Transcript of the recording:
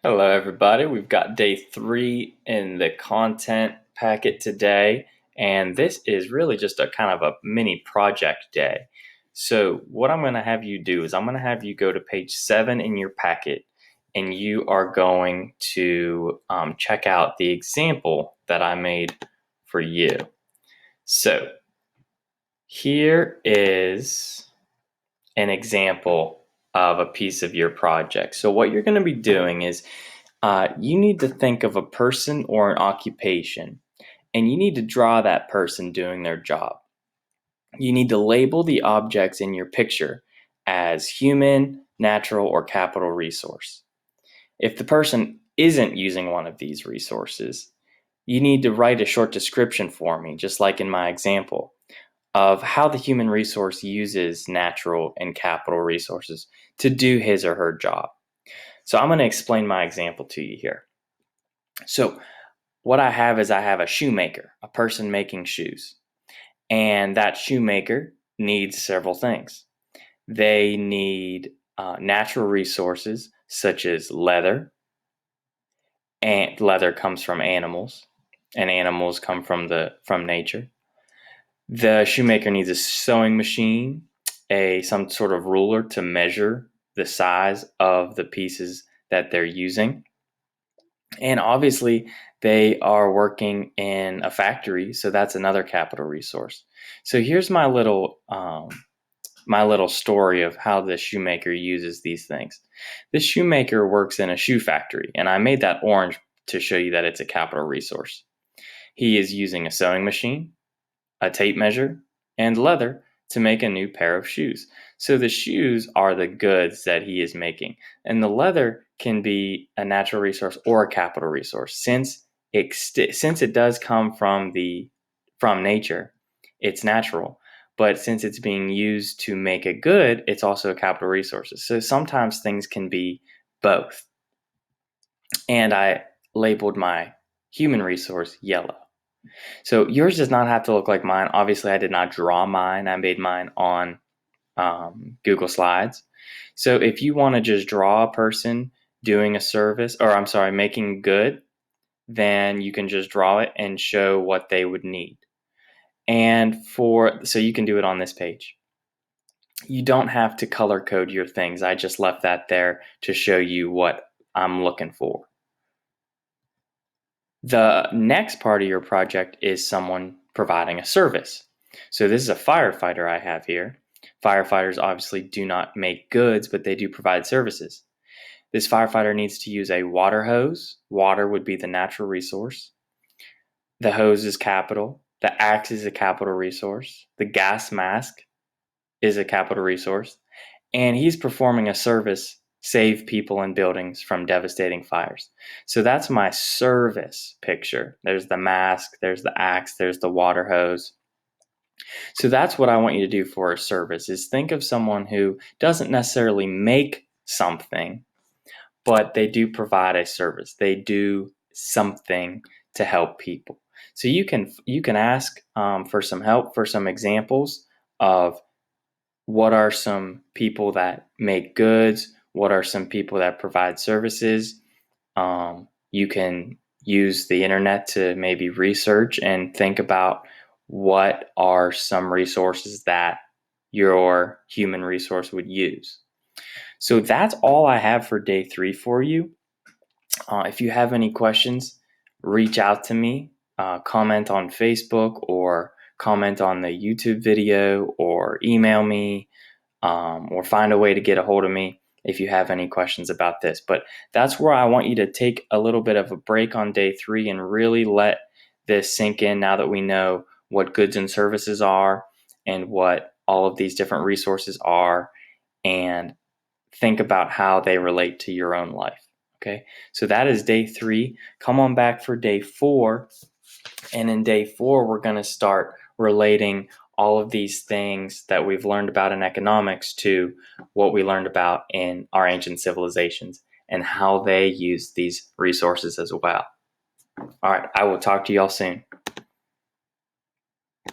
Hello, everybody. We've got day 3 in the content packet today, and this is really just a kind of a mini project day. So, what I'm going to have you do is I'm going to have you go to page 7 in your packet, and you are going to check out the example that I made for you. So, here is an example of a piece of your project. So, what you're going to be doing is you need to think of a person or an occupation, and you need to draw that person doing their job. You need to label the objects in your picture as human, natural, or capital resource. If the person isn't using one of these resources, you need to write a short description for me, just like in my example, of how the human resource uses natural and capital resources to do his or her job. So I'm going to explain my example to you here. So what I have is I have a shoemaker, a person making shoes. And that shoemaker needs several things. They need natural resources such as leather, and leather comes from animals, and animals come from nature. The shoemaker needs a sewing machine, some sort of ruler to measure the size of the pieces that they're using. And obviously, they are working in a factory, so that's another capital resource. So here's my little story of how the shoemaker uses these things. This shoemaker works in a shoe factory, and I made that orange to show you that it's a capital resource. He is using a sewing machine, a tape measure, and leather to make a new pair of shoes. So the shoes are the goods that he is making, and the leather can be a natural resource or a capital resource. Since it does come from nature, it's natural. But since it's being used to make a good, it's also a capital resource. So sometimes things can be both. And I labeled my human resource yellow. So yours does not have to look like mine. Obviously, I did not draw mine. I made mine on Google Slides. So if you want to just draw a person doing a service, or I'm sorry, making good, then you can just draw it and show what they would need. So you can do it on this page. You don't have to color code your things. I just left that there to show you what I'm looking for. The next part of your project is someone providing a service. So this is a firefighter I have here. Firefighters obviously do not make goods, but they do provide services. This firefighter needs to use a water hose. Water would be the natural resource. The hose is capital. The axe is a capital resource. The gas mask is a capital resource. And he's performing a service, save people and buildings from devastating fires. So that's my service picture. There's the mask, there's the axe, there's the water hose. So that's what I want you to do for a service, is think of someone who doesn't necessarily make something, but they do provide a service. They do something to help people. So you can ask for some help, for some examples of what are some people that make goods, what are some people that provide services. You can use the internet to maybe research and think about what are some resources that your human resource would use. So that's all I have for day 3 for you. If you have any questions, reach out to me, comment on Facebook, or comment on the YouTube video, or email me, or find a way to get a hold of me if you have any questions about this. But that's where I want you to take a little bit of a break on day 3 and really let this sink in now that we know what goods and services are and what all of these different resources are, and think about how they relate to your own life. Okay, so that is day 3. Come on back for day 4. And in day 4, we're going to start relating all of these things that we've learned about in economics to what we learned about in our ancient civilizations and how they use these resources as well. All right, I will talk to y'all soon.